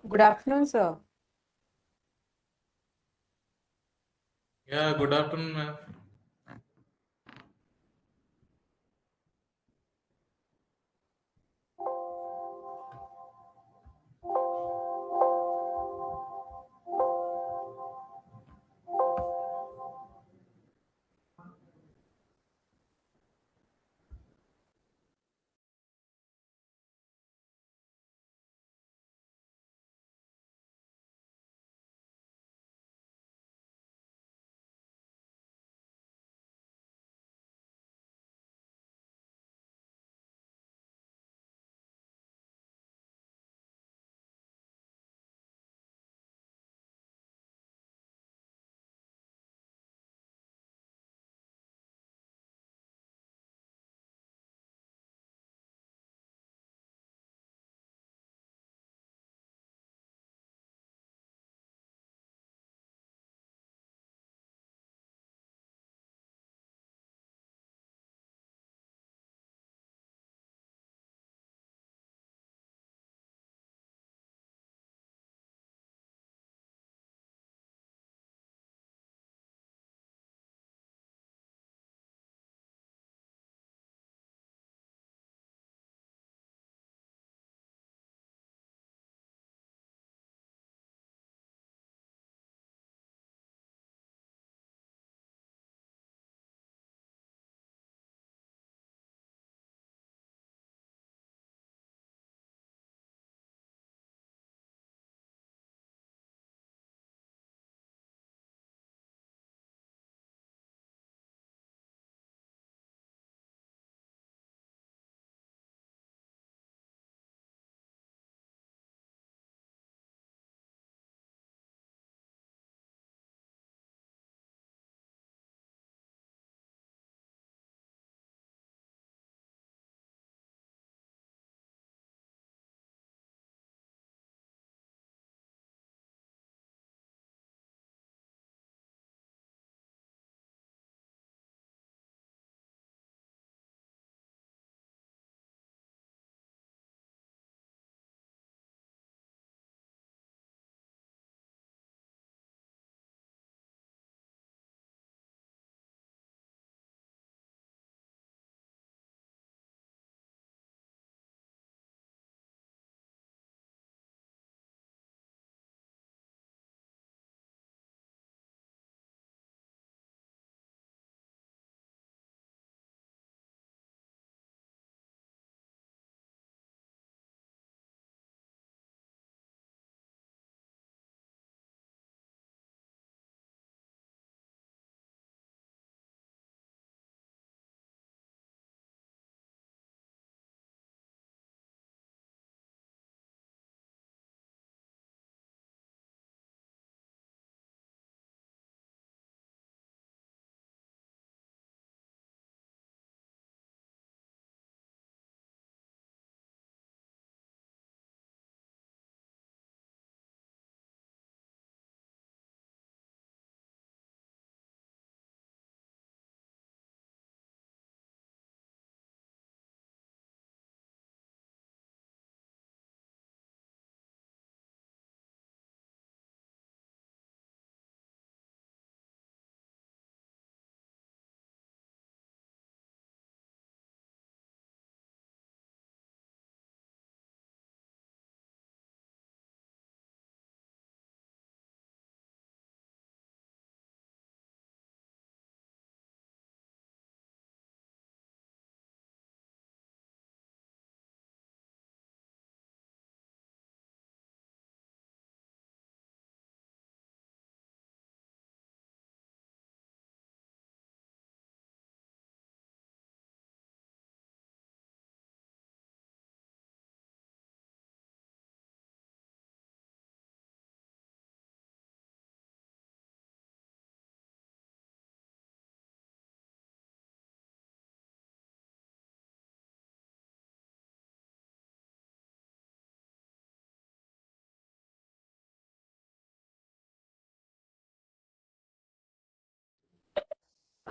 Good afternoon, sir. Yeah, good afternoon, ma'am.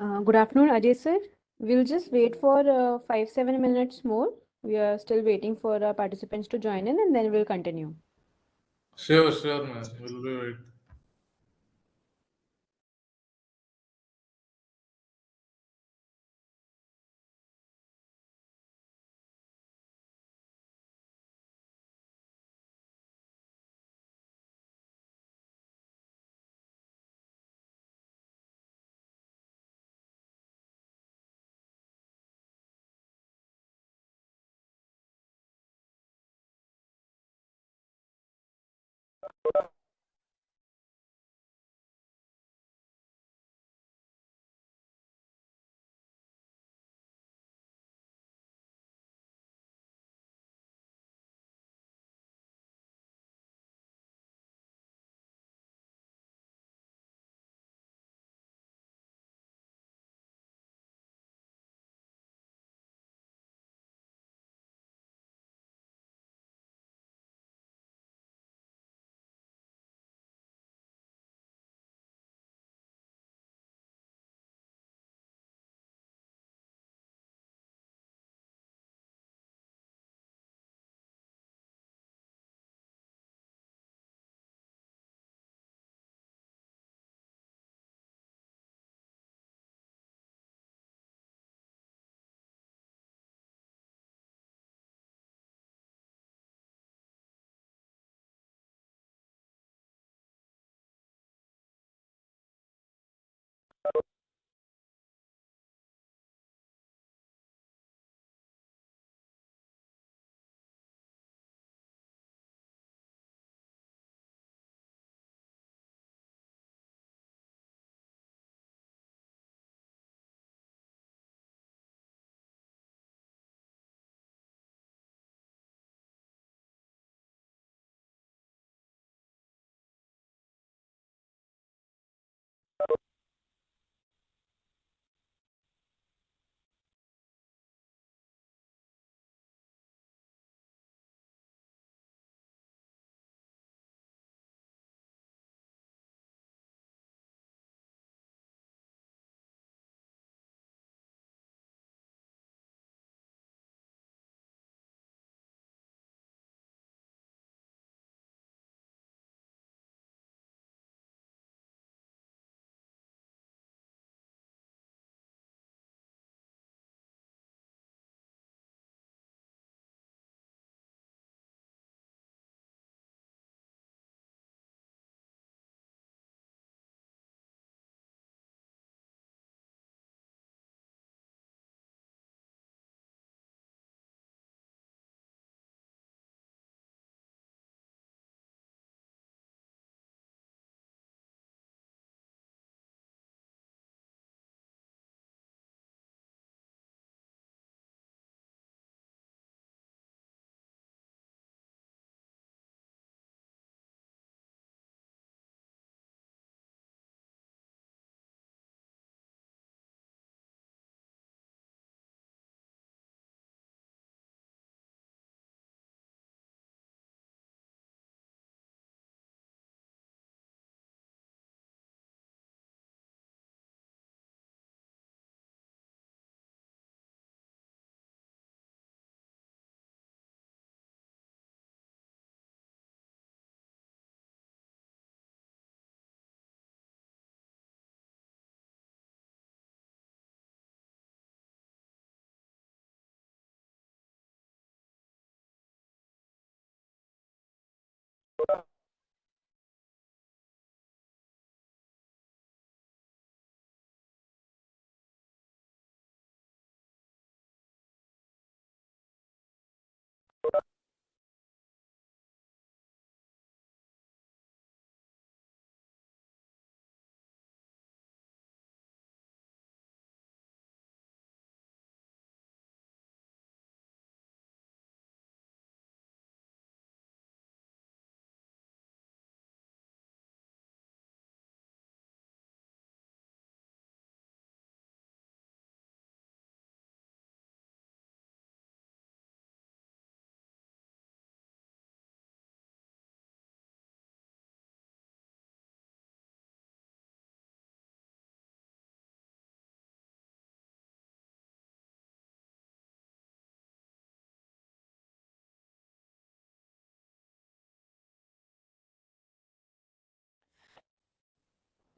Good afternoon, Ajay sir. We'll just wait for 5-7 minutes more. We are still waiting for our participants to join in, and then we'll continue. Sure, man. We'll be wait.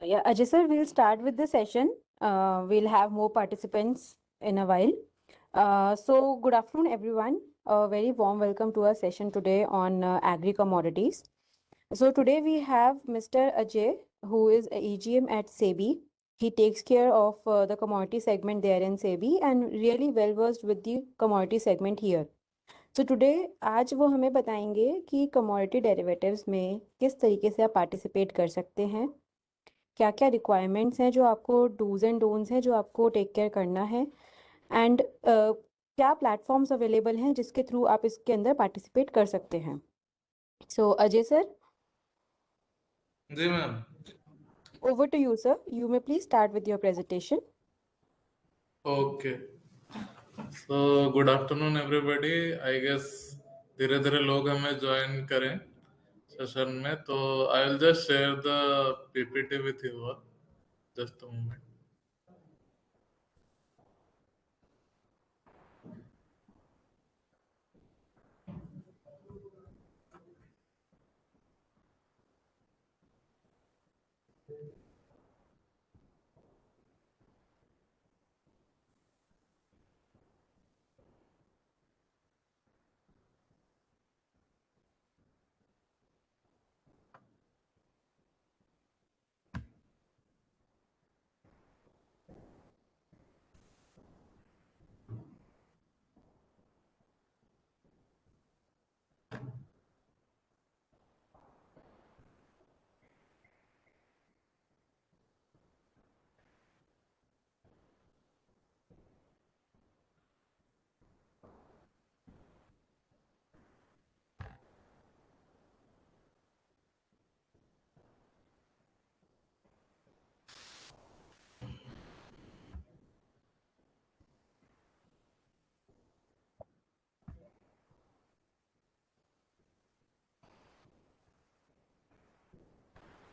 Yeah, Ajay sir, we'll start with the session. We'll have more participants in a while. So, good afternoon, everyone. A very warm welcome to our session today on agri commodities. So, today we have Mr. Ajay, who is a EGM at SEBI. He takes care of the commodity segment there in SEBI and really well versed with the commodity segment here. So, today आज वो हमें बताएंगे कि commodity derivatives में किस तरीके से आप participate कर सकते हैं, क्या क्या रिक्वायरमेंट्स हैं जो आपको डूज एंड डोंट्स हैं जो आपको टेक केयर करना है एंड क्या प्लेटफॉर्म्स अवेलेबल हैं जिसके थ्रू आप इसके अंदर पार्टिसिपेट कर सकते हैं. सो अजय सर, जी ma'am. Over to you sir. You may please start with your presentation. Okay. So good afternoon everybody. I guess धीरे धीरे लोग हमें ज्वाइन करें सेशन में, तो I will just share the PPT with you all. Just a moment.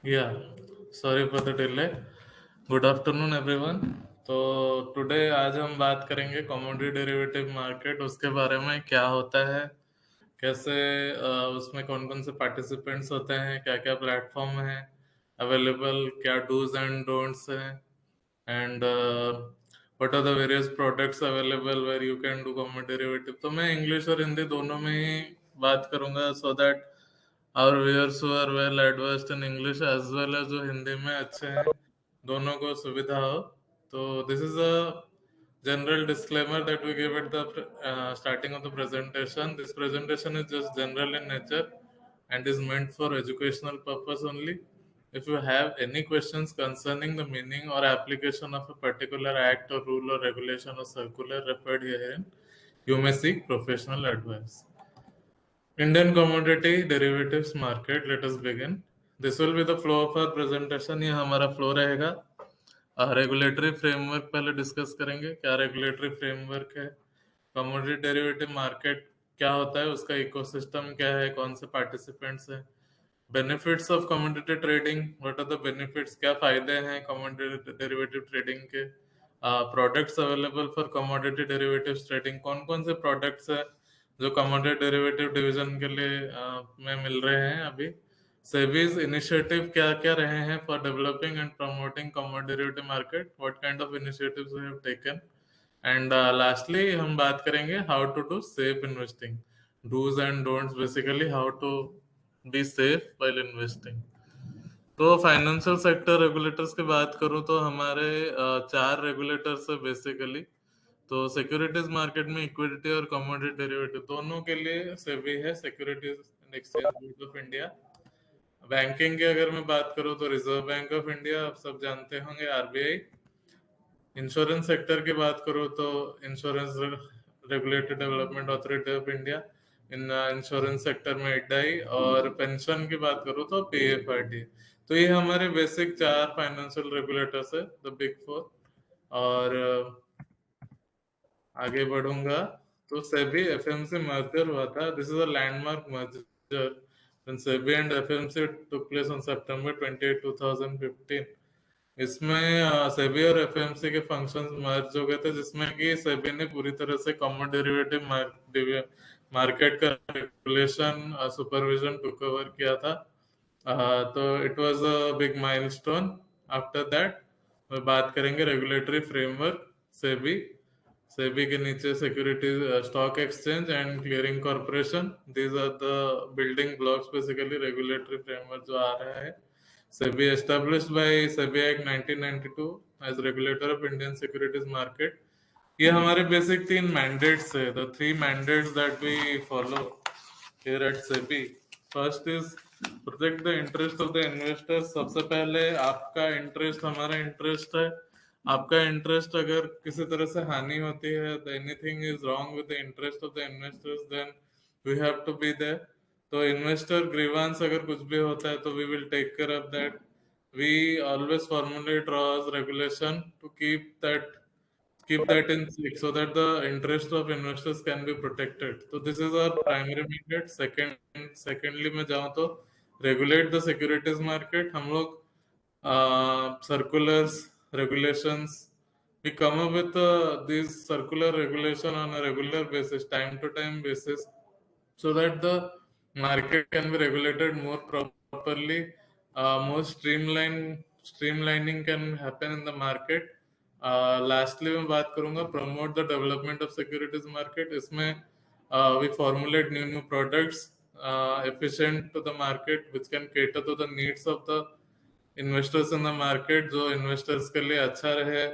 Yeah sorry for the delay. Good afternoon everyone. तो today आज हम बात करेंगे कमोडिटी डेरिवेटिव मार्केट, उसके बारे में क्या होता है, कैसे उसमें कौन कौन से पार्टिसिपेंट्स होते हैं, क्या क्या प्लेटफॉर्म है अवेलेबल, क्या डूज एंड डोंट्स हैं, and what are the various products available where you can do commodity derivative. तो मैं इंग्लिश और हिंदी दोनों में ही बात करूंगा, so that our viewers who are well versed in English as well as जो हिंदी में अच्छे हैं, दोनों को सुविधा हो. तो this is a general disclaimer that we give at the starting of the presentation. This presentation is just general in nature and is meant for educational purpose only. If you have any questions concerning the meaning or application of a particular act or rule or regulation or circular referred herein, you may seek professional advice. Indian commodity derivatives market. Let us begin. This will be the flow of our presentation. ये हमारा flow रहेगा. Regulatory framework पहले discuss करेंगे. क्या regulatory framework है, commodity derivative market क्या होता है, उसका इकोसिस्टम क्या है, कौन से पार्टिसिपेंट्स हैं, benefits of commodity trading, what are the benefits, क्या फायदे हैं कमोडिटी डेरिवेटिव ट्रेडिंग के, products available for commodity derivative trading, कौन कौन से प्रोडक्ट्स है जो कमोडिटी डेरिवेटिव डिवीजन के लिए में मिल रहे हैं अभी, सेबीज इनिशिएटिव क्या क्या रहे हैं for developing and promoting commodity derivative market, what kind of initiatives we have taken, and lastly हम बात करेंगे how to do safe investing, dos and don'ts, basically how to be safe while investing. तो financial sector regulators की बात करूं तो हमारे चार रेगुलेटर्स है बेसिकली. तो सिक्योरिटीज मार्केट में इक्विटी और कमोडिटी डेरिवेटिव दोनों के लिए सेबी है, securities and exchange board of India. Banking की अगर मैं बात करूं तो रिजर्व बैंक ऑफ इंडिया, आप सब जानते होंगे, आरबीआई. इंश्योरेंस सेक्टर की बात करूं तो insurance regulatory development authority of India, in insurance sector में इडाई, और पेंशन की बात करूं तो पीएफआरडी. तो ये हमारे बेसिक चार फाइनेंशियल रेगुलेटर्स है, द बिग फोर. और आगे बढ़ूंगा तो सेबी एफएमसी मर्जर हुआ था. This is a landmark merger when SEBI and FMC took place on सितंबर 28, 2015. इसमें सेबी और एफएमसी के फंक्शंस मर्ज हो गए थे, जिसमें कि सेबी ने पूरी तरह से कॉमन डेरिवेटिव मार्केट का रेगुलेशन सुपरविजन टुक ओवर किया था. तो it was a big milestone. After that मैं बात करेंगे रेगुलेटरी फ्रेमवर्क सेबी सेबी के नीचे securities stock exchange and clearing corporation, these are the building blocks basically regulatory framework जो आ रहा है। SEBI established by SEBI act 1992 as regulator of Indian securities market. ये हमारे बेसिक 3 मैंडेट्स है, the 3 mandates that we follow here at SEBI. First is protect the interest of the investors. सबसे पहले आपका इंटरेस्ट हमारा इंटरेस्ट है। आपका इंटरेस्ट अगर किसी तरह से हानि होती है, the anything is wrong with the interest of the investors, then we have to be there. तो इन्वेस्टर ग्रीवांस अगर कुछ भी होता है तो we will take care of that. We always formulate laws regulation to keep that in check so that the interest of investors can be protected. So this is our primary mandate. Secondly मैं जाऊँ तो regulate the securities market. हम लोग circulars, regulations, we come up with these circular regulation on a regular basis, time to time basis, so that the market can be regulated more properly, more streamlining can happen in the market. Lastly मैं बात करूंगा promote the development of securities market. इसमें we formulate new products efficient to the market which can cater to the needs of the investors in the market, जो investors के लिए अच्छा रहे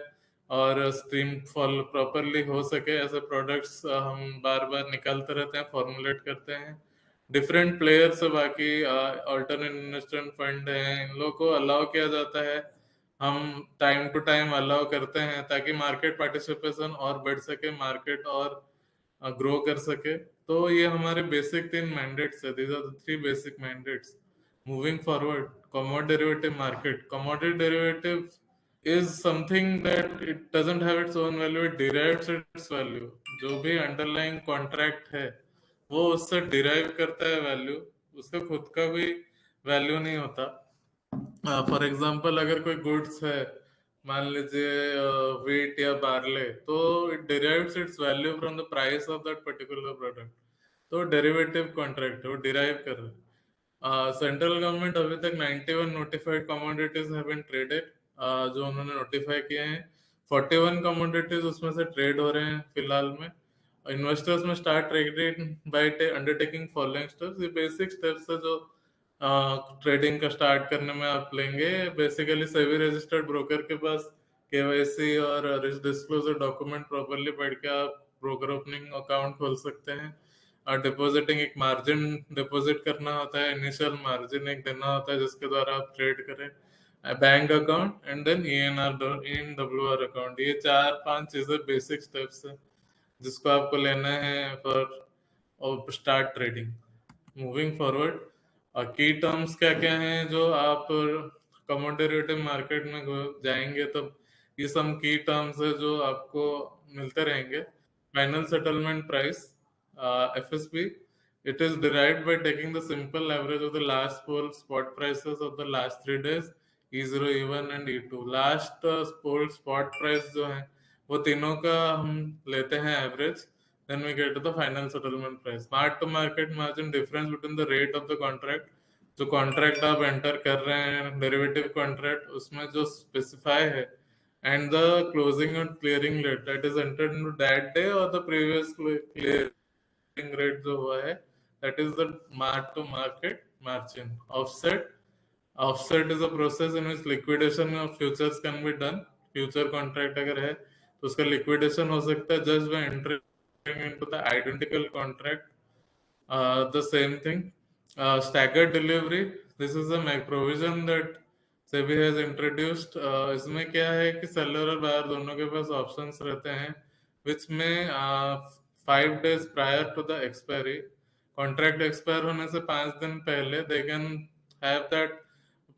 और स्ट्रीम फॉल प्रॉपरली हो सके, ऐसे प्रोडक्ट्स हम बार बार निकालते रहते हैं, फॉर्मुलेट करते हैं। डिफरेंट प्लेयर्स है, बाकी अल्टरनेट इन्वेस्टमेंट फंड है, इन लोगों को अलाउ किया जाता है, हम टाइम टू टाइम अलाउ करते हैं ताकि मार्केट पार्टिसिपेशन और बढ़ सके, मार्केट और ग्रो कर सके। तो ये हमारे बेसिक 3 मैंडेट्स है, these are the 3 basic mandates. Moving forward, commodity derivative market. Commodity derivative is something that it doesn't have its own value, it derives its value. जो भी underlying contract है वो उससे derive करता है value, उसका खुद का भी value नहीं होता। फॉर एग्जाम्पल अगर कोई गुड्स है, मान लीजिए व्हीट या बार्ले, तो it derives it's value from the price of that particular product. तो डेरिवेटिव कॉन्ट्रैक्ट है, वो डिराइव कर रहा है। सेंट्रल गवर्नमेंट अभी तक 91 notified commodities have been traded, जो उन्होंने नोटिफाई किए हैं। 41 कमोडिटीज उसमें से ट्रेड हो रहे हैं फिलहाल में। Investors may start trading by undertaking following steps. ये बेसिक स्टेप्स है जो ट्रेडिंग का स्टार्ट करने में आप लेंगे। बेसिकली सेबी रजिस्टर्ड ब्रोकर के पास केवाईसी और डिस्क्लोजर डॉक्यूमेंट प्रॉपरली पढ़ के आप ब्रोकर ओपनिंग अकाउंट खोल सकते हैं। और डिपॉजिटिंग एक मार्जिन डिपॉजिट करना होता है, इनिशियल मार्जिन एक देना होता है जिसके द्वारा आप ट्रेड करें। Bank account and then ENWR account, ये 4-5 चीजें बेसिक स्टेप्स है जिसको आपको लेना है for start trading. Moving forward, की टर्म्स क्या क्या हैं जो आप कमोडिटी डेरिवेटिव मार्केट में जाएंगे तो ये सब की टर्म्स है जो आपको मिलते रहेंगे। Final settlement price, FSP, it is derived by taking the simple average of the last 4 spot prices of the last 3 days, E0, E1 and E2। Last spot price जो है वो तीनों का हम लेते हैं average, then we get to the final settlement price। mark to market margin, difference between the rate of the contract, जो contract आप एंटर कर रहे हैं डेरिवेटिव कॉन्ट्रैक्ट उसमें जो स्पेसिफाई है, and the closing and clearing rate that is entered into that day और the previous clearing rate जो हुआ है, that is the mark to market margin. Offset is a process in which liquidation of futures can be done. Future contract अगर है तो उसका liquidation हो सकता है just by entering into the identical contract. The same thing, staggered delivery, this is a provision that SEBI has introduced। इसमें क्या है कि सेलर और बायर दोनों के पास ऑप्शंस रहते हैं विच में 5 days prior to the expiry, contract expire होने से 5 दिन पहले दे कैन हैव दैट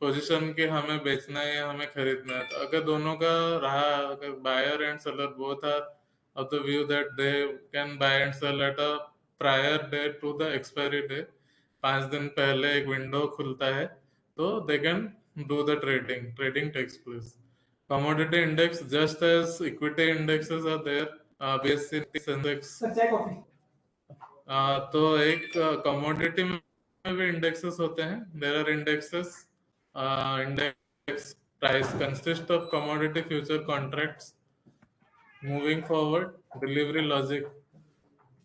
पोजीशन कि हमें बेचना है या हमें खरीदना है। तो अगर दोनों का रहा, अगर buyer and seller both are of the view that they can buy and sell at a prior date to the expiry day, 5 दिन पहले एक विंडो खुलता है तो they can do the trading takes place। commodity index, just as equity indexes are there, BSE index, तो एक commodity में भी indexes होते हैं, there are indexes, index price consist of commodity future contracts. Moving forward, delivery logic.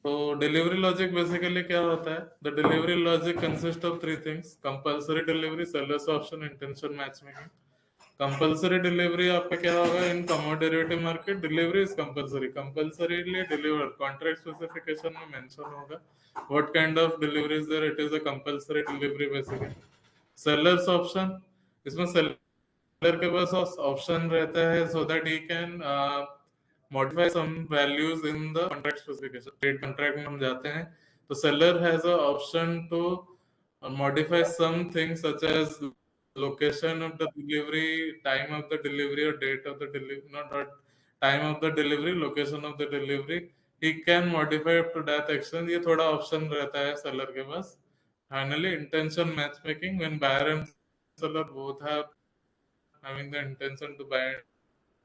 तो delivery logic basically क्या होता है? The delivery logic consist of three things: compulsory delivery, seller's option, intention match making. Compulsory delivery आपका क्या होगा? In commodity derivative market delivery is compulsory, compulsorily deliver, contract specification में mention होगा what kind of delivery is there, it is a compulsory delivery basically. Seller's option, इसमें seller के पास option रहता है so that he can modify some values in the contract specification. Trade contract में हम जाते हैं तो seller has a option to modify some things such as location of the delivery, time of the delivery or date of the delivery, not time of the delivery, location of the delivery. He can modify up to that extent. ये थोड़ा option रहता है seller के पास. Finally, intention matchmaking, when buyer and seller both have having the intention to buy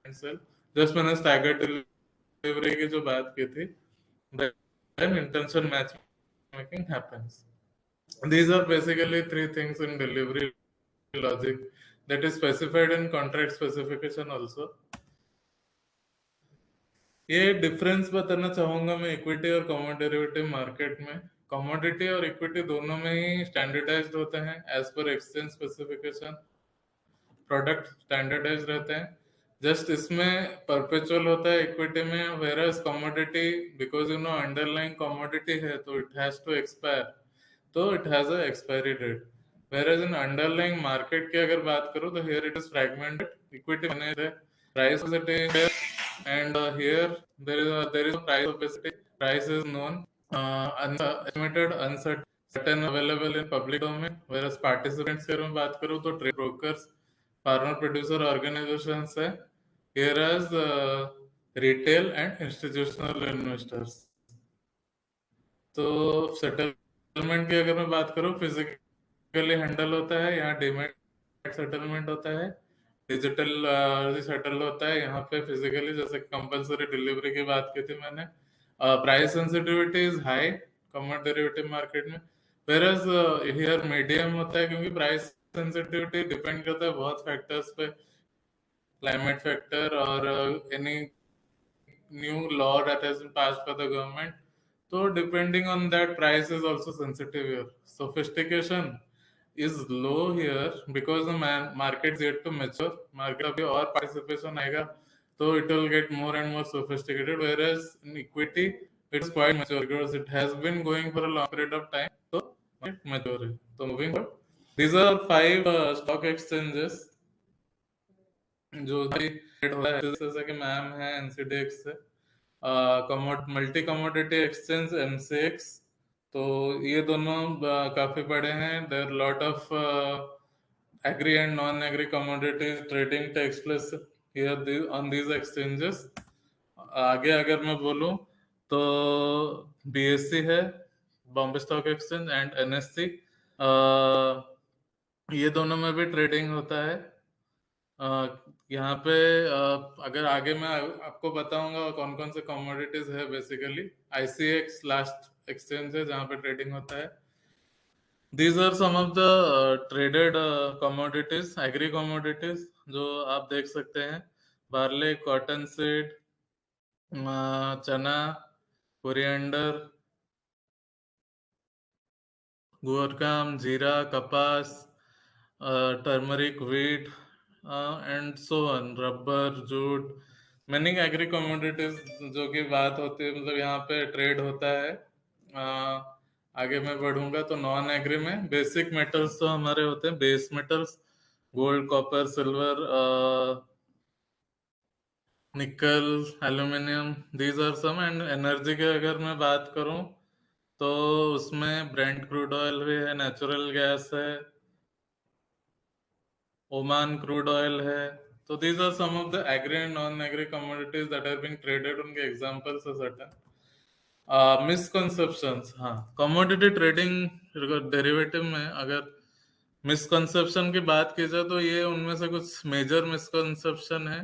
and sell. Just मैंने staggered delivery की जो बात की थी, then intention matchmaking happens. These are basically three things in delivery logic that is specified in contract specification also. ये difference बताना चाहूंगा मैं इक्विटी और कमोडिटी डेरिवेटिव मार्केट में. कमोडिटी और इक्विटी दोनों में ही स्टैंडर्डाइज्ड होते हैं as per exchange specification. Product standardise रहते हैं. जस्ट इसमें परपेचुअल होता है इक्विटी में, versus commodity because you know underlying commodity है तो इट हैज टू एक्सपायर, तो it has a expiry date. Versus in underlying market की अगर बात करूं तो here it is fragmented. Equity बने थे, price it is and here there is a price opacity. Price is known, estimated, uncertain, available in public domain. Whereas participants की अगर मैं बात करूँ तो trade brokers, farmer producer organisations है. Here as retail and institutional investors. तो settlement की अगर मैं बात करूँ फिजिकली हैंडल होता है, यहाँ डीमैट सेटलमेंट होता है. डिजिटल सेटल होता है यहाँ पे फिजिकली, जैसे कंपलसरी डिलीवरी की बात की थी मैंने. Price sensitivity is high commodity derivative market में, वेरएज हियर मीडियम होता है क्योंकि प्राइस सेंसिटिविटी डिपेंड करता है बहुत फैक्टर्स पे, क्लाइमेट फैक्टर और any new law that has been passed by the government. So depending on that, price is also sensitive here. Sophistication is low here because the market is yet to mature. Market अभी और participation आएगा तो it will get more and more sophisticated. Whereas in equity, it's quite mature because it has been going for a long period of time. So market mature है. So moving forward, these are 5 stock exchanges जो trade हो रहा है, जैसे कि ma'am है NCDEX से, multi commodity exchange MCX. तो ये दोनों काफी बड़े हैं. There lot of agri and non agri commodities trading takes place here on these exchanges. आगे अगर मैं बोलूं तो बीएससी है, Bombay stock exchange, and NSC. ये दोनों में भी ट्रेडिंग होता है. यहाँ पे अगर आगे मैं आपको बताऊंगा कौन कौन से कमोडिटीज है. बेसिकली आईसीएक्स लास्ट एक्सचेंज है जहाँ पे ट्रेडिंग होता है. These are some of the traded commodities, agri commodities जो आप देख सकते हैं: barley, cotton seed, chana, coriander, guar gum, jeera, kapas, turmeric, wheat, and so on, rubber, jute, many agri commodities जो की बात होती है, मतलब यहाँ पे ट्रेड होता है. आगे मैं बढ़ूंगा तो नॉन एग्री में बेसिक मेटल्स तो हमारे होते हैं, base metals, gold, copper, silver, nickel, aluminium, these are some. And energy की अगर मैं बात करूं तो उसमें ब्रेंट क्रूड ऑयल भी है, नेचुरल गैस है, ओमान क्रूड ऑयल है. तो these are some of the agri and non-agri commodities that are being traded. उनके examples है certain. मिसकंसेप्शंस. हाँ, कमोडिटी ट्रेडिंग डेरिवेटिव में अगर मिसकंसेप्शन की बात की जाए तो ये उनमें से कुछ मेजर मिसकंसेप्शन है.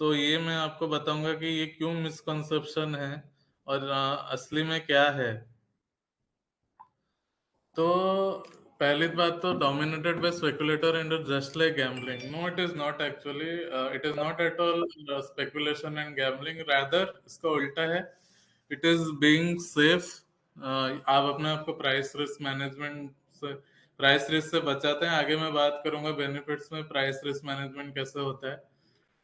तो ये मैं आपको बताऊंगा कि ये क्यों मिसकंसेप्शन है और असली में क्या है. तो पहली बात तो dominated by speculator and just like gambling. No, it is not actually. It is not at all speculation and gambling. Rather, इसका उल्टा है. It is being safe. आप अपने आप को प्राइस रिस्क मैनेजमेंट से प्राइस रिस्क से बचाते हैं. आगे मैं बात करूंगा बेनिफिट्स में प्राइस रिस्क मैनेजमेंट कैसे होता है.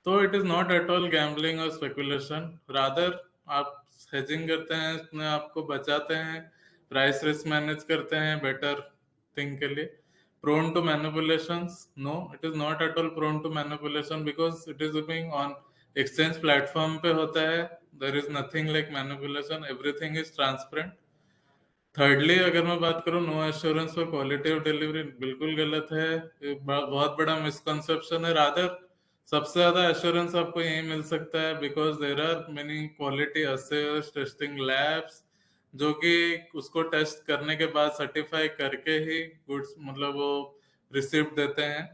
तो it is not at all gambling और स्पेकुलेशन. रादर आप हेजिंग करते हैं, अपने आप को बचाते हैं, प्राइस रिस्क मैनेज करते हैं बेटर थिंग के लिए. Prone to manipulations? No, it is not at all prone to manipulation because it is being on exchange platform पे होता है. There is nothing like manipulation, everything is transparent. Thirdly अगर मैं बात करूं, no assurance for quality of delivery बिल्कुल गलत है. बहुत बड़ा मिसकंसेप्शन है. रादर सबसे ज्यादा एश्योरेंस आपको यही मिल सकता है because there are many quality assess testing labs जो कि उसको टेस्ट करने के बाद सर्टिफाई करके ही गुड्स मतलब वो रिसिप्ट देते हैं.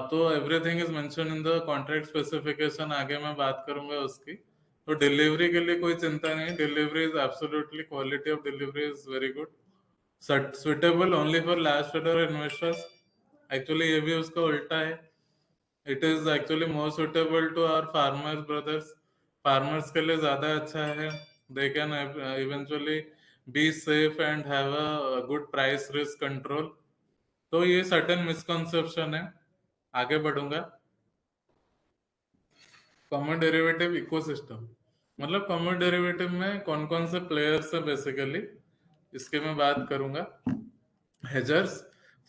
तो everything is mention in the contract specification. आगे मैं बात करूंगा उसकी. तो डिलीवरी के लिए कोई चिंता नहीं. Delivery is absolutely, quality of delivery is very good. Suitable only for large trader investors. Actually ये भी उसका उल्टा है. It is actually more suitable to our farmers brothers. Farmers के लिए ज्यादा अच्छा है. They can eventually be safe and have a good price risk control. तो ये सर्टेन मिसकंसेप्शन है. आगे बढ़ूंगा. कॉमन डेरिवेटिव इकोसिस्टम मतलब कॉमन डेरिवेटिव में कौन कौन से प्लेयर्स है बेसिकली, इसके मैं बात करूंगा. हेजर्स,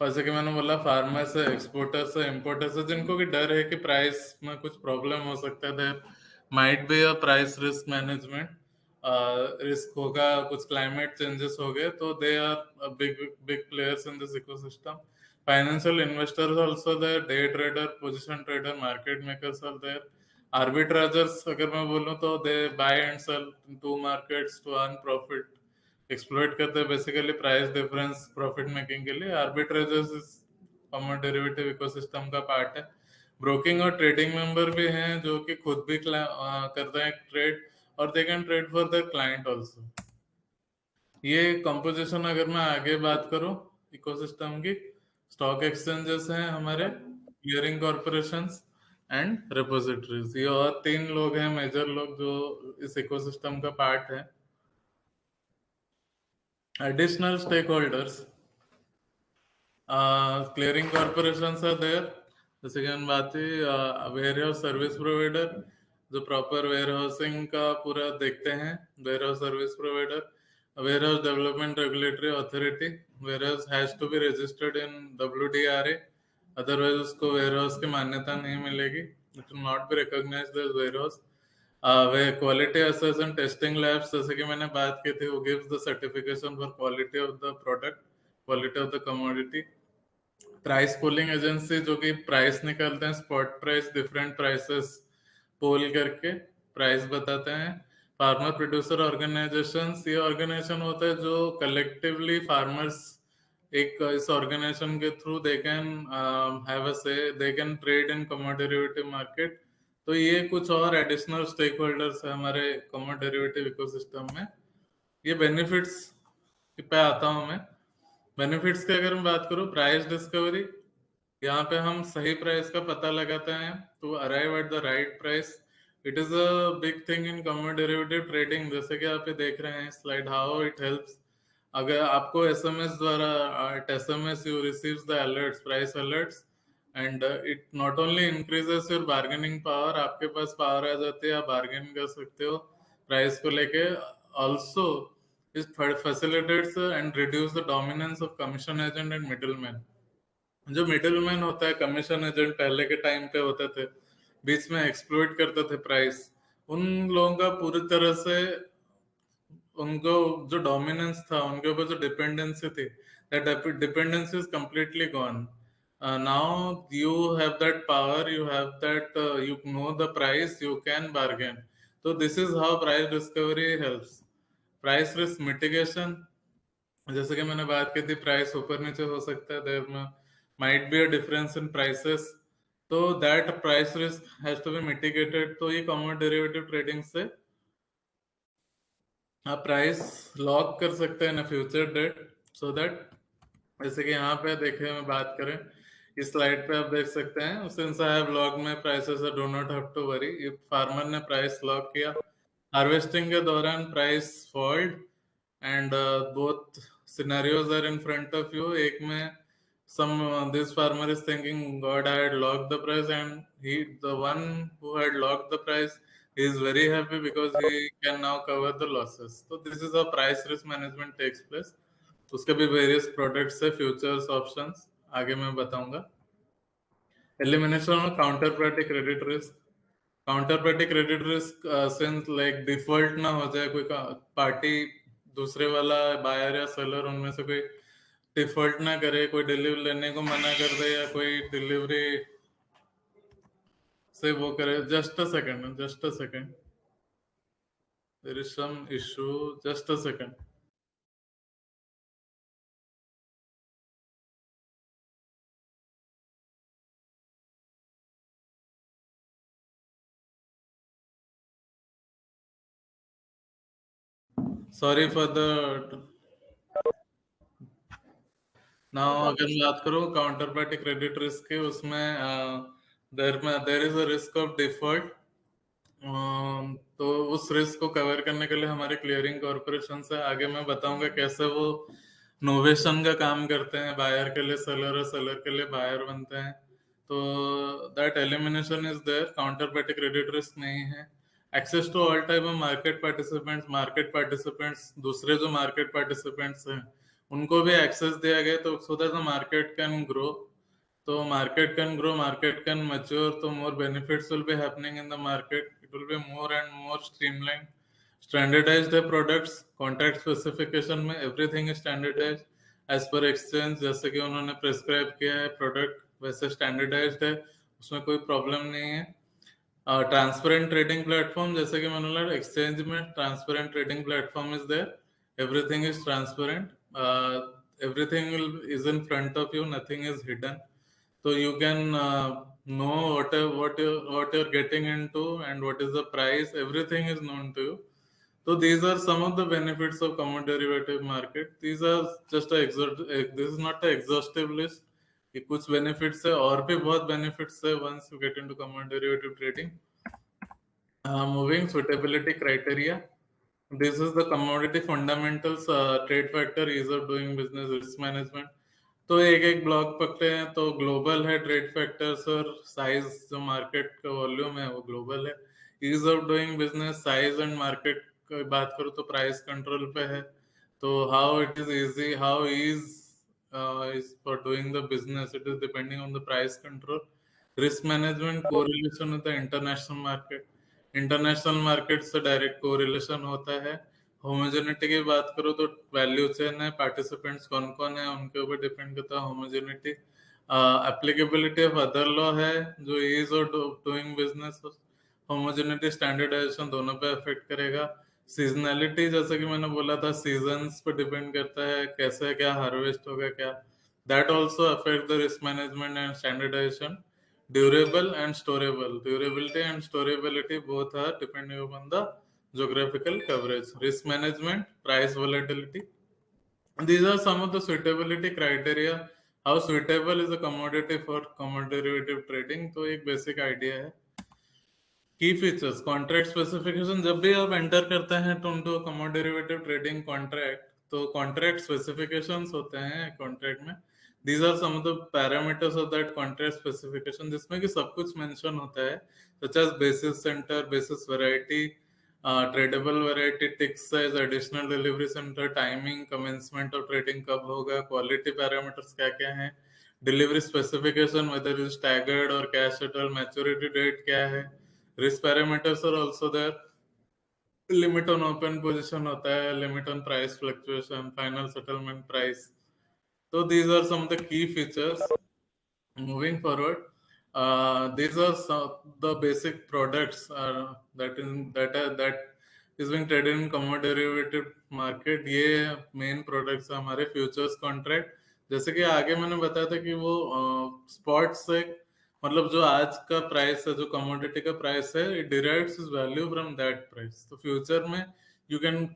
जैसे कि मैंने बोला, फार्मर्स है, एक्सपोर्टर्स है, इम्पोर्टर्स है, जिनको कि डर है कि प्राइस में कुछ प्रॉब्लम हो सकता है. There might be a price risk management risk होगा, कुछ क्लाइमेट चेंजेस हो गए, तो they are big big players in this ecosystem. Financial investors also there, day trader, position trader, market makers are there. Arbitrageurs अगर मैं बोलूं तो they buy and sell two markets to earn profit. Exploit करते हैं basically price difference profit making के लिए. Arbitrageurs इस common derivative ecosystem का पार्ट है. ब्रोकिंग और ट्रेडिंग मेंबर भी हैं जो कि खुद भी करते हैं ट्रेड, और दे can trade for their client also. ये कंपोजिशन अगर मैं आगे बात करूं इकोसिस्टम की, स्टॉक एक्सचेंजेस हैं हमारे, क्लियरिंग कॉर्पोरेशंस एंड रिपोजिटरीज. ये और तीन लोग हैं मेजर लोग जो इस इकोसिस्टम का पार्ट है. Additional stakeholders, clearing corporation are there. जैसे कि हम बात थी, वेयर हाउस सर्विस प्रोवाइडर जो प्रॉपर वेयर हाउसिंग का पूरा देखते हैं, warehouse service provider. Warehouse development regulatory authority, warehouse has to be registered in WDRA, otherwise उसको वेयर हाउस की मान्यता नहीं मिलेगी. It will not be recognised as warehouse. वे quality assess and testing labs, जैसे कि मैंने बात की थी, वो gives the certification for quality of the product, quality of the commodity. Price polling agency जो कि प्राइस निकालते हैं, spot price, different prices poll करके प्राइस बताते हैं. फार्मर प्रोड्यूसर ऑर्गेनाइजेशंस, ये ऑर्गेनाइजेशन होता है जो कलेक्टिवली फार्मर्स एक इस ऑर्गेनाइजेशन के through they can have a say, they can trade in commodity derivative market. तो ये कुछ और एडिशनल स्टेक होल्डर्स है हमारे कमोडिटी डेरिवेटिव इकोसिस्टम में. ये बेनिफिट्स पे आता हूं मैं. बेनिफिट्स की अगर मैं बात करूं, प्राइस डिस्कवरी, यहाँ पे हम सही प्राइस का पता लगाते हैं to arrive at the right price. It is a big thing in commodity derivative trading. जैसे कि आप ये देख रहे हैं स्लाइड, हाउ इट हेल्प्स. अगर आपको एसएमएस द्वारा, at SMS you receives the alerts, price alerts, and it not only increases your bargaining power, आपके पास पावर आ जाती है, आप बार्गेन कर सकते हो प्राइस को लेके. Also it facilitates and reduce the dominance of commission agent and middleman. जो मिडिलमैन होता है, कमीशन एजेंट पहले के टाइम पे होते थे, बीच में एक्सप्लोइट करते थे प्राइस, उन लोगों का पूरी तरह से, उनको जो डोमिनेंस था, उनके ऊपर जो डिपेंडेंसी थी, that dependency is completely gone. Now you have that power, you have that, you know the price, you can bargain. तो this is how price discovery helps. Price risk mitigation, जैसे कि मैंने बात की थी, प्राइस ऊपर नीचे हो सकता है, देयर में might be a difference in prices, तो that price risk has to be mitigated. तो ये कॉमन डेरिवेटिव ट्रेडिंग से आप प्राइस लॉक कर सकते हैं in future date, so that जैसे कि यहाँ पे देखे मैं बात करें, इस स्लाइड पे आप देख सकते हैं, since I have lock my prices do not have to worry. If farmer ने प्राइस लॉक किया, हार्वेस्टिंग के दौरान price falled, and both scenarios are in front of you. एक में this farmer is thinking, God, I had locked the price, and the one who had locked the price, he is very happy because he can now cover the losses. So this is how price risk management takes place. उसके भी various products है, futures, options, आगे मैं बताऊंगा। Elimination of counter party credit risk. Counter party credit risk since like default ना हो जाए कोई पार्टी, दूसरे वाला बायर या सेलर उनमें से कोई डिफॉल्ट ना करे, कोई डिलीवरी लेने को मना कर दे, या कोई डिलीवरी से वो करे। Just a second, there is some issue, just a second. Sorry for the now. No अगर problem. मैं बात करूँ काउंटर पार्टी क्रेडिट रिस्क के, उसमें there is a risk of default. तो उस रिस्क को कवर करने के लिए हमारे क्लियरिंग कॉर्पोरेशन से, आगे मैं बताऊंगा कैसे वो नोवेशन का काम करते हैं, बायर के लिए सेलर और सेलर के लिए बायर बनते हैं। तो that elimination is there, counterparty credit risk नहीं है। Access to all type of market participants, दूसरे जो मार्केट पार्टिसिपेंट्स हैं उनको भी एक्सेस दिया गया, तो so that the market can grow. So market can grow, market can mature, so more benefits will be happening in the market. It will be more and more streamlined. Standardized है products, contract specification में everything is standardized as per exchange। जैसे कि उन्होंने prescribe किया है product, वैसे standardized है, उसमें कोई problem नहीं है। ट्रांसपेरेंट ट्रेडिंग प्लेटफॉर्म, जैसे कि मैंने बोला एक्सचेंज में transparent trading platform is there, everything is transparent, everything is in front of you, nothing is hidden. So you can know what you're getting into and what is the price. Everything is known to you. So these are some of the benefits of common derivative market. These are just this is not a exhaustive list. ये कुछ benefits है, और भी बहुत benefits है once you get into common derivative trading. Moving suitability criteria. This is the commodity fundamentals, trade factor, ease of doing business, risk management. तो एक एक ब्लॉक पकड़े हैं, तो ग्लोबल है ट्रेड फैक्टर्स, और साइज जो मार्केट का वॉल्यूम है वो ग्लोबल है। Ease of doing business, size and market की बात करूँ तो प्राइस कंट्रोल पे है। तो how it is easy, how is is for doing the business, it is depending on the price control. Risk management, correlation with the international market, international market से direct correlation होता है। Homogeneity की बात करो तो वैल्यू चेन है, participants कौन कौन है उनके ऊपर डिपेंड करता है homogeneity. Applicability of other law है, जो इज और डूइंग बिजनेस, होमोजेनिटी स्टैंडर्डाइजेशन दोनों पे अफेक्ट करेगा। सीजनैलिटी, जैसे कि मैंने बोला था, सीजन्स पे डिपेंड करता है कैसे क्या हार्वेस्ट होगा क्या, that also affect the risk management and standardisation. Durable and storable, durability and storability both are depending upon the geographical coverage. Risk management, price volatility. These are some of the suitability criteria. How suitable is a commodity for commodity derivative trading? तो एक basic idea है। की features, contract specification, जब भी आप enter करते हैं तो उनको कमोडिटी डेरिवेटिव ट्रेडिंग कॉन्ट्रैक्ट, तो कॉन्ट्रैक्ट स्पेसिफिकेशंस होते हैं कॉन्ट्रैक्ट में। These are some of the parameters of that contract specification, जिसमें कि सब कुछ मेंशन होता है, such as basis centre, basis variety, tradable variety, tick size, additional delivery centre, timing, commencement of trading कब होगा, क्वालिटी पैरामीटर्स क्या क्या हैं, delivery specification whether is staggered और कैश सेटल, मैच्योरिटी डेट क्या है, risk parameters are also there, limit on open position होता है, limit on price fluctuation, final settlement price. तो these are some of the key features. Moving forward, these are some the basic products that is being traded in commodity derivative market. ये main products है हमारे futures contract. जैसे कि आगे मैंने बताया था कि वो स्पॉट से, मतलब जो आज का प्राइस है, जो कमोडिटी का प्राइस है, it derives is value from that price. तो फ्यूचर में you can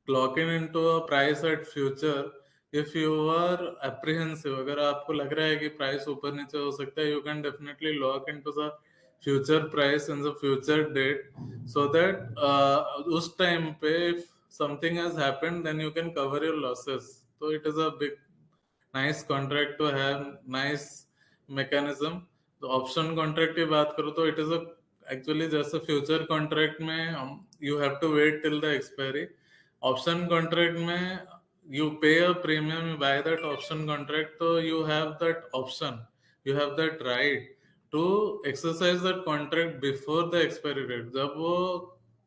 lock in into a price at future, if you are apprehensive, अगर आपको लग रहा है कि प्राइस ऊपर नीचे हो सकता है, you can definitely lock into the future price in the future date, so that उस टाइम पे if something has happened then you can cover your losses. तो it is a big nice contract to have, nice mechanism. तो option contract की बात करूँ तो it is a actually जैसे future contract में you have to wait till the expiry, option contract में you pay a premium, you buy that option contract, so you have that option, you have that right to exercise that contract before the expiry date. जब वो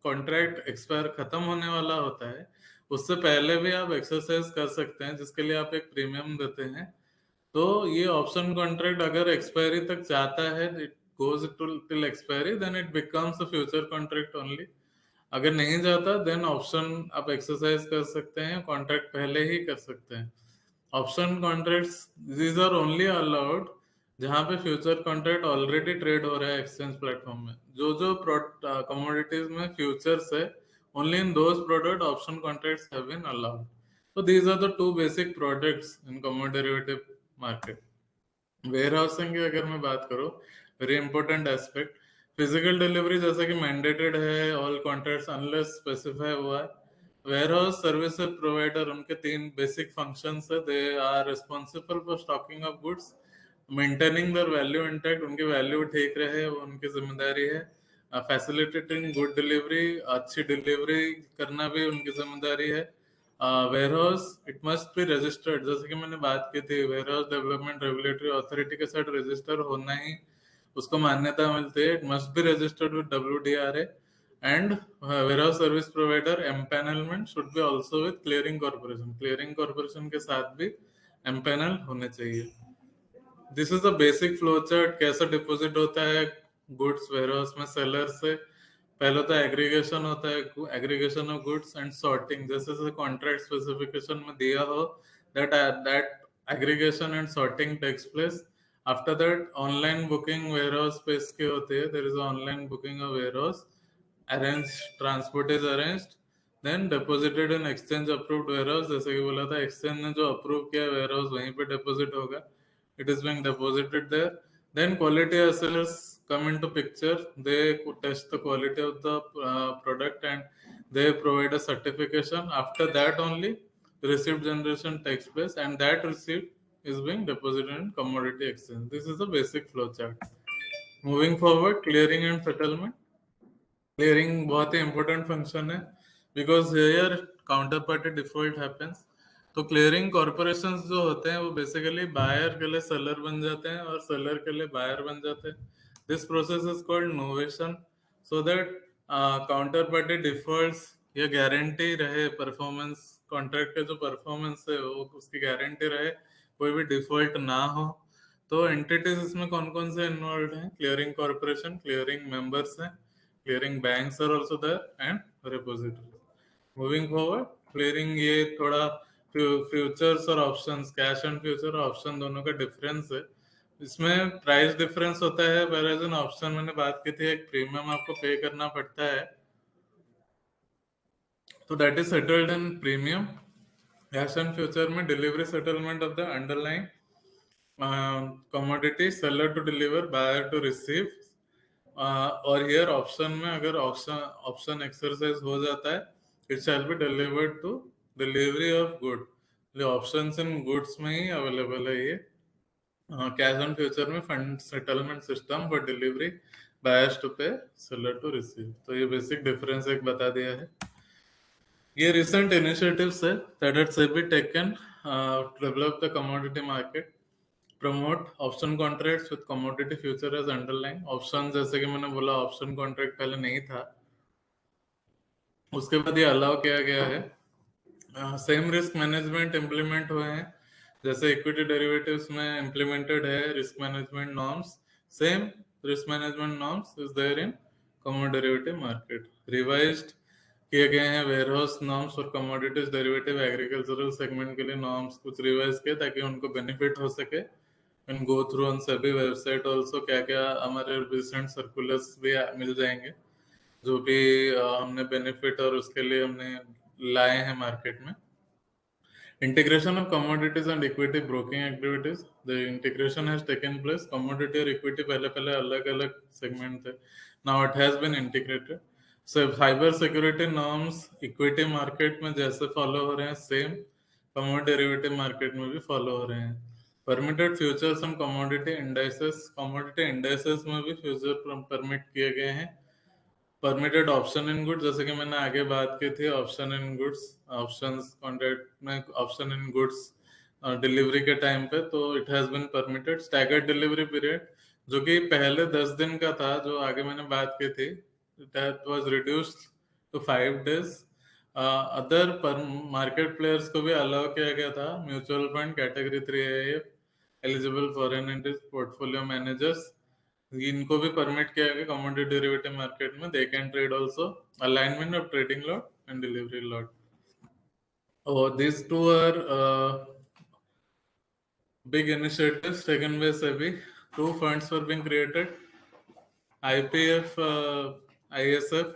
contract expire खत्म होने वाला होता है उससे पहले भी आप एक्सरसाइज कर सकते हैं, जिसके लिए आप एक प्रीमियम देते हैं. तो ये ऑप्शन कॉन्ट्रैक्ट अगर एक्सपायरी तक जाता है, it goes to till expiry, then it becomes a future contract only. अगर नहीं जाता देन ऑप्शन आप एक्सरसाइज कर सकते हैं, कॉन्ट्रैक्ट पहले ही कर सकते हैं. Option contracts these are only allowed जहां पे फ्यूचर कॉन्ट्रैक्ट ऑलरेडी ट्रेड हो रहा है एक्सचेंज प्लेटफॉर्म में. जो जो कमोडिटीज में फ्यूचर्स है, only in those product option contracts have been allowed. So these are the two basic products in commodity derivative market. Warehousing की अगर मैं बात करूँ, very important aspect. Physical delivery जैसा कि मैंडेटेड है ऑल कॉन्ट्रैक्ट्स अनलेस स्पेसिफाई हुआ है. वेयर हाउस सर्विस प्रोवाइडर, उनके तीन बेसिक फंक्शंस है. They are responsible for stocking of goods, maintaining their value intact, उनकी वैल्यू ठीक रहे वो उनकी जिम्मेदारी है. फैसिलिटेटिंग गुड डिलीवरी, अच्छी डिलीवरी करना भी उनकी जिम्मेदारी है. Warehouse it must be registered, जैसे कि मैंने बात की थी, warehouse development regulatory authority के साथ रजिस्टर होना ही उसको मान्यता मिलती है. It must be registered with WDRA. And warehouse service provider empanelment should be also with clearing corporation, clearing corporation के साथ भी एम्पैनल होने चाहिए. This is the basic flow chart. कैसा डिपॉजिट होता है गुड्स वेयरहाउस में सेलर से. पहले तो एग्रीगेशन होता है, aggregation of goods and sorting, जैसे जैसे कॉन्ट्रैक्ट स्पेसिफिकेशन में दिया हो that that aggregation and sorting takes place. After that online booking warehouse space की होती है. There is online booking of warehouse, arrange transport is arranged, then deposited in exchange approved warehouse. जैसे कि बोला था, एक्सचेंज ने जो अप्रूव किया वेयरहाउस वहीं पे डिपॉजिट होगा. It is being deposited there. Then quality assurers come into picture. They could test the quality of the product and they provide a certification. After that only receipt generation takes place, and that receipt is being deposited in commodity exchange. This is the basic flow chart. Moving forward, clearing and settlement. Clearing बहुत ही important function है because here counterparty default happens. तो clearing corporations जो होते हैं वो basically buyer के लिए सेलर बन जाते हैं और सेलर के लिए बायर बन जाते हैं. This process is called novation, so that counter party defaults या गारंटी रहे, परफॉर्मेंस कॉन्ट्रैक्ट का जो परफॉर्मेंस है वो उसकी गारंटी रहे, कोई भी डिफॉल्ट ना हो. तो एंटिटीज इसमें कौन कौन से इन्वॉल्व हैं? क्लियरिंग कॉर्पोरेशन, क्लियरिंग मेंबर्स हैं, clearing banks are also there, and repositories. Moving forward, clearing ये थोड़ा फ्यूचर्स और options, cash and future option दोनों का डिफरेंस है. इसमें प्राइस डिफरेंस होता है. whereas in ऑप्शन मैंने बात की थी एक प्रीमियम आपको पे करना पड़ता है, तो that is settled in premium. Cash and future में delivery settlement of the underlying commodity, seller to deliver, buyer to receive. और हियर ऑप्शन में अगर ऑप्शन एक्सरसाइज हो जाता है, it shall be delivered to delivery of good. Options in goods में ही available है ये. कैश एंड फ्यूचर में fund settlement system for delivery, buyers to pay, seller to receive. तो ये बेसिक डिफरेंस एक बता दिया है. ये रिसेंट इनिशिएटिव्स है that had SEBI taken to develop the commodity market, promote option contracts with commodity future as underline. Option जैसे कि मैंने बोला ऑप्शन कॉन्ट्रैक्ट पहले नहीं था, उसके बाद ये अलाउ किया गया है. सेम रिस्क मैनेजमेंट इम्प्लीमेंट हुए हैं जैसे इक्विटी डेरिवेटिव्स में इम्प्लीमेंटेड है risk management norms. Same risk management norms is there in commodity derivative market. Revised किए गए हैं warehouse norms for commodities derivative agricultural segment के लिए नॉर्म्स कुछ रिवाइज किए ताकि उनको बेनिफिट हो सके. एंड गो थ्रू ऑन सभी वेबसाइट ऑल्सो क्या क्या हमारे रिसेंट सर्कुलर्स भी मिल जाएंगे जो भी हमने बेनिफिट और उसके लिए हमने लाए हैं मार्केट में. Integration of commodities and equity broking activities. The integration has taken place. Commodity और equity पहले पहले अलग अलग segment थे. Now it has been integrated. So cyber security norms equity market में जैसे follow हो रहे हैं same commodity derivative market में भी follow हो रहे हैं. Permitted futures and commodity indices में भी future permit किए गए हैं. परमिटेड ऑप्शन इन गुड्स, जैसे कि मैंने आगे बात की थी, option in goods, options contract में ऑप्शन इन गुड्स डिलीवरी के टाइम पे, तो it has been permitted. Staggered delivery period जो कि पहले 10 दिन का था, जो आगे मैंने बात की थी, that was reduced to 5 days. Other market players को भी अलाउ किया गया था. Mutual fund category 3 AIF, eligible foreign interest portfolio managers, इनको भी परमिट किया गया कमोडिटी डेरिवेटिव मार्केट में. They can trade also alignment of trading lot and delivery lot. और these two are big initiatives taken by SEBI. Two funds were being created, IPF, ISF.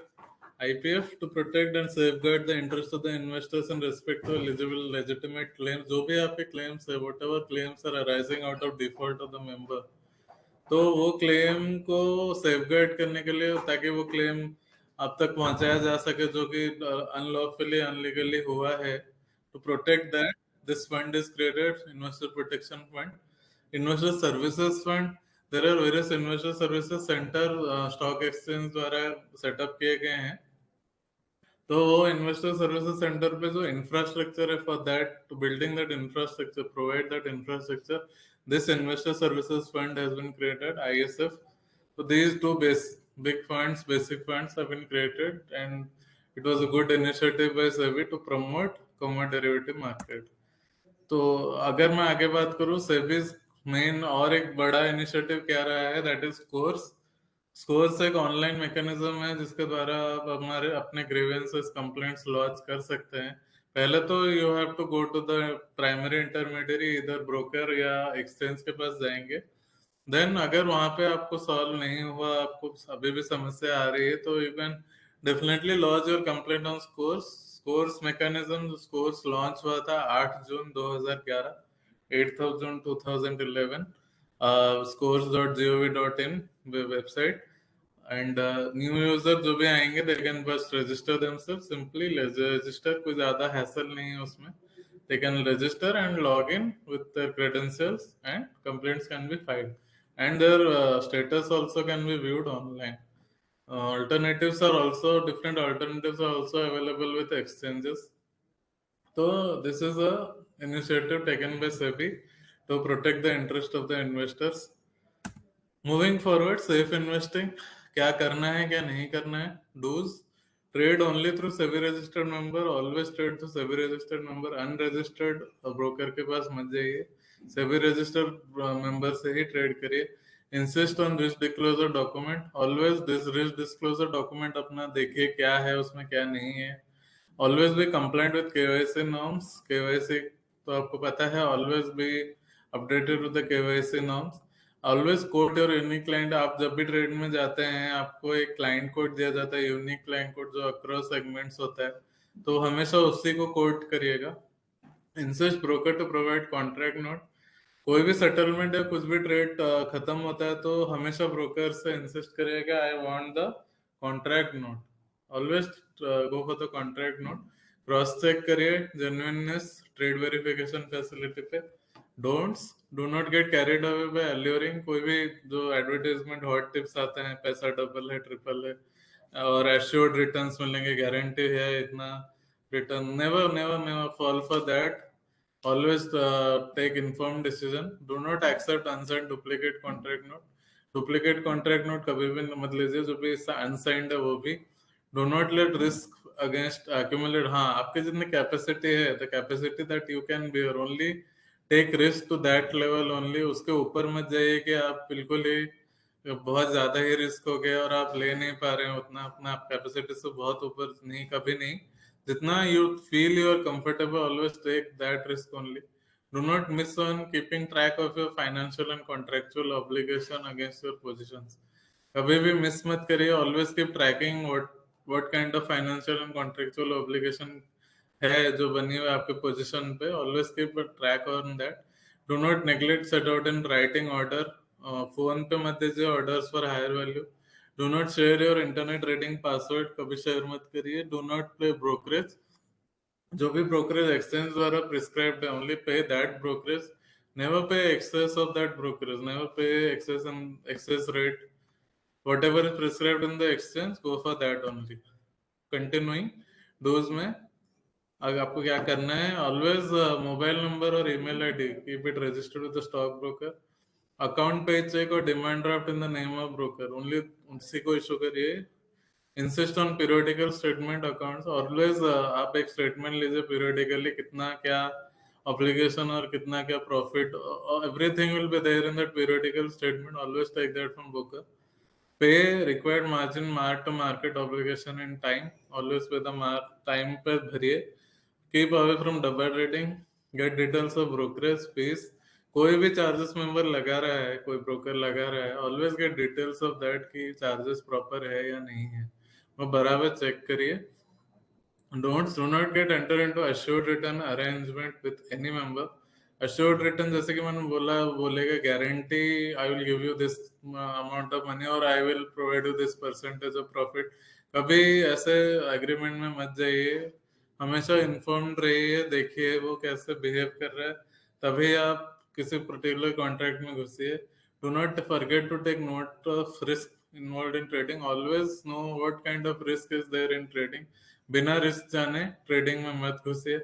IPF to protect and safeguard the interest of the investors in respect to eligible legitimate claims. जो भी आपके claims है, whatever claims are arising out of default of the member, तो वो claim को safeguard करने के लिए, ताकि वो क्लेम आप तक पहुंचाया जा सके जो कि अनलॉफुली अनलीगली हुआ है, to protect that this fund is created, investor protection fund. Investor services fund, there are various investor services centre stock exchange द्वारा सेटअप किए गए हैं. तो वो इन्वेस्टर सर्विसेज सेंटर पे जो इंफ्रास्ट्रक्चर है, for that, to building that infrastructure, provide that infrastructure, this investor services fund has been created, ISF. So these two big funds, basic funds have been created, and it was a good initiative by SEBI to promote commodity derivative market. तो अगर मैं आगे बात करूं, SEBI main और एक बड़ा initiative क्या रहा है, दैट इज स्कोर्स. स्कोर्स एक ऑनलाइन मैकेनिज्म है जिसके द्वारा आप हमारे अपने ग्रीवेंसेस, कंप्लेंट्स लॉन्च कर सकते हैं. पहले तो you have to go to the primary intermediary, इधर ब्रोकर या एक्सचेंज के पास जाएंगे. देन अगर वहां पे आपको सॉल्व नहीं हुआ, आपको अभी भी समस्या आ रही है, तो you can definitely launch your complaint on scores. Scores mechanism, scores launch हुआ था 8 जून 2011, 8th of June 2011, scores.gov.in website. And new user जो भी आएंगे, दे कैन बस रजिस्टर देमसेल्फ, सिंपली रजिस्टर, कोई ज्यादा हैसल नहीं है उसमें. they can register and log in with their credentials, and complaints can be filed, and their status also can be viewed online. Alternatives are also, different alternatives are also available with exchanges. So this is a initiative taken by SEBI to protect the interest of the investors. Moving forward, safe investing, क्या करना है क्या नहीं करना है. Dos: trade only through SEBI registered member, always trade through SEBI registered member. Unregistered broker के पास मत जाइए, सेबी रजिस्टर्ड मेंबर से ही ट्रेड करिए. Insist on risk disclosure document, always this risk disclosure document अपना देखिए क्या है उसमें, क्या नहीं है. Always be compliant with KYC norms. KYC तो आपको पता है, always be updated with the KYC norms. Always code your unique client. आप जब भी ट्रेड में जाते हैं, आपको एक क्लाइंट कोड दिया जाता है, यूनिक क्लाइंट कोड, जो अक्रॉस सेगमेंट्स होता है, तो हमेशा उसी को कोड करिएगा. Insist broker to provide contract note. कोई भी सेटलमेंट या कुछ भी ट्रेड खत्म होता है, तो हमेशा ब्रोकर से इंसिस्ट करिएगा, I want the contract note. Always go for the contract note. Cross check करिए जेन्युइननेस ट्रेड वेरिफिकेशन फैसिलिटी पे. Do not get carried away by alluring. कोई भी जो एडवर्टाइजमेंट हॉट टिप्स आते हैं, पैसा डबल है, ट्रिपल है, और एश्योर्ड रिटर्न्स मिलेंगे, गारंटी है इतना return, never never never fall for that. Always take informed decision. Do not accept unsigned duplicate contract note. Duplicate contract note कभी भी मत लीजिए, जो भी unsigned है वो भी. Do not let risk against accumulate. हाँ, आपके जितनी कैपेसिटी है, the capacity that you can bear, only take risk to that level only. उसके ऊपर मत जाइए कि आप बिल्कुल ही बहुत ज्यादा ही रिस्क हो गया और आप ले नहीं पा रहे हैं उतना, अपना आप कैपेसिटी से बहुत ऊपर नहीं, कभी नहीं. जितना you feel you are comfortable, always take that risk only. Do not miss on keeping track of your financial and contractual obligation against your positions. कभी भी मिस मत करिए. Always keep tracking what kind of financial and contractual obligation है जो बनी हुई आपके position पे, always keep a track on that. Do not neglect set out in writing order. Phone पे मत दीजिए orders for higher value. Do not share your internet trading password, कभी शेयर मत करिए. Do not play brokerage. जो भी brokerage exchange द्वारा prescribed है, only pay that brokerage. Never pay excess of that brokerage. Never pay excess and excess rate. whatever is prescribed in the exchange, go for that only. Continuing dose में अगर आपको क्या करना है, always mobile number और email ID keep it registered with the stock broker. Account पे check और demand draft in the name of broker, only उसी को इशू करिए. Insist on periodical statement accounts. Always आप एक स्टेटमेंट लीजिए पीरियोडिकली, कितना क्या ऑब्लिगेशन और कितना क्या profit, everything will be there in that periodical statement. Always take that from broker. Pay required margin mark to market obligation in time. Always pay the mark time पे भरिए. Keep away from double trading. Get details of brokerage fees. कोई भी charges member लगा रहा है, कोई broker लगा रहा है, always get details of that कि चार्जेस प्रॉपर है या नहीं है, वो बराबर चेक करिए. Do not get enter into assured return arrangement with any member. Assured return जैसे कि मैंने बोला, बोलेगा guarantee I will give you this amount of money और I will provide you this percentage of profit. कभी ऐसे agreement में मत जाइए. हमेशा इन्फॉर्म्ड रहिए, देखिए वो कैसे बिहेव कर रहा है, तभी आप किसी पर्टिकुलर कॉन्ट्रैक्ट में घुसिए. Do not forget to take note of risk involved in trading. Always know what kind of risk is there in trading. बिना रिस्क जाने ट्रेडिंग में मत घुसिए.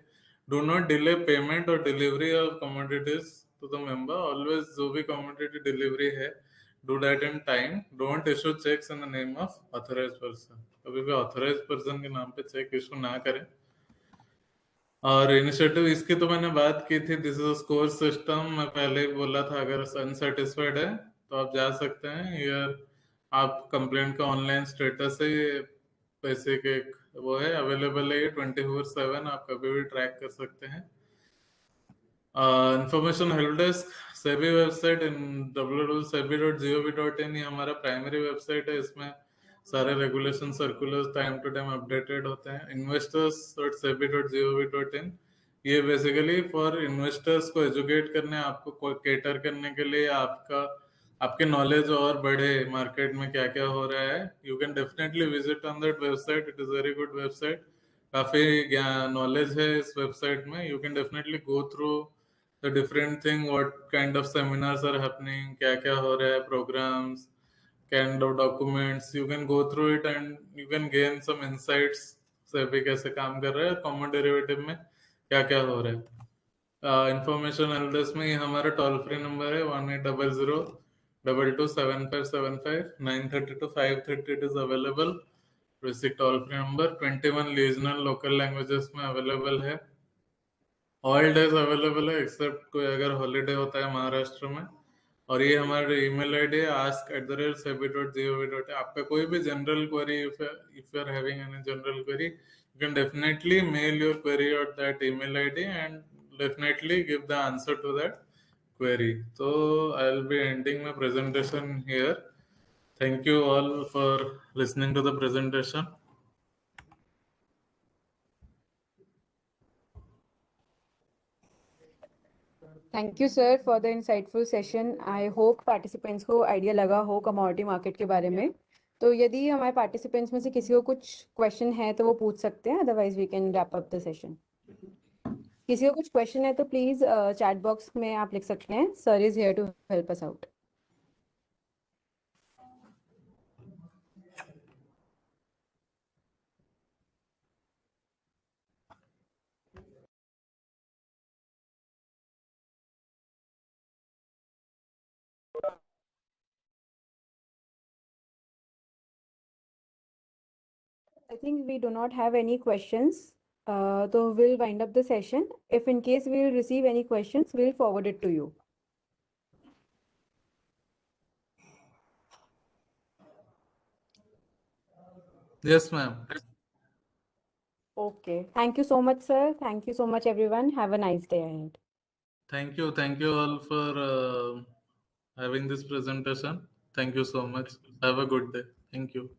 डू नॉट डिले पेमेंट और delivery of commodities to the member. Always जो भी commodity delivery है, do that in time. Don't issue cheques in the name of authorised person. कभी भी ऑथराइज्ड पर्सन के नाम पे चेक इशू ना करें. और इनिशिएटिव इसकी तो मैंने बात की थी. This is a score system. मैं पहले ही बोला था, अगर अनसेटिस्फाइड है तो आप जा सकते हैं. यार आप कंप्लेंट का ऑनलाइन स्टेटस है, पैसे के वो है अवेलेबल है, ये 24/7 आप कभी भी ट्रैक कर सकते हैं. Information help desk SEBI website in www.sebi.gov.in, ये हमारा प्राइमरी वेबसाइट है. इसमें सारे regulation circulars time to time updated होते हैं. investors.sebi.gov.in, ये बेसिकली फॉर इन्वेस्टर्स को एजुकेट करने, आपको केटर करने के लिए, आपके नॉलेज और बढ़े मार्केट में क्या क्या हो रहा है. You can definitely visit on that website. It is very good website. काफी नॉलेज है इस वेबसाइट में. You can definitely go through the different thing, what kind of seminars are happening, क्या क्या हो रहा है, programs, kind of documents. You can go through it and you can gain some insights. SEBI कैसे काम कर रहा है, कॉमन डेरिवेटिव में क्या क्या हो रहा है. इंफॉर्मेशन एल्डेस में ये हमारा टोल फ्री नंबर है 1800-227575 9:30 to 5:30. It is available. Basic toll free number. 21 regional local languages में अवेलेबल है. ऑल डेज अवेलेबल है एक्सेप्ट कोई अगर हॉलीडे होता है महाराष्ट्र में. और ये हमारे ईमेल आईडी है ask@sebi.gov.in. आपका कोई भी general query, if you are having any general query, you can definitely mail your query on that email ID and definitely give the answer to that query. So I'll be ending my presentation here. Thank you all for listening to the presentation. Thank you sir for the insightful session. I hope participants को idea लगा हो commodity market के बारे में. तो यदि हमारे participants में से किसी को कुछ क्वेश्चन है तो वो पूछ सकते हैं, otherwise we can wrap up the session. किसी को कुछ क्वेश्चन है तो प्लीज चैट बॉक्स में आप लिख सकते हैं. Sir is here to help us out. I think we do not have any questions. So we'll wind up the session. If in case we will receive any questions, we'll forward it to you. Yes, ma'am. Okay. Thank you so much, sir. Thank you so much, everyone. Have a nice day ahead. Thank you all for having this presentation. Thank you so much. Have a good day. Thank you.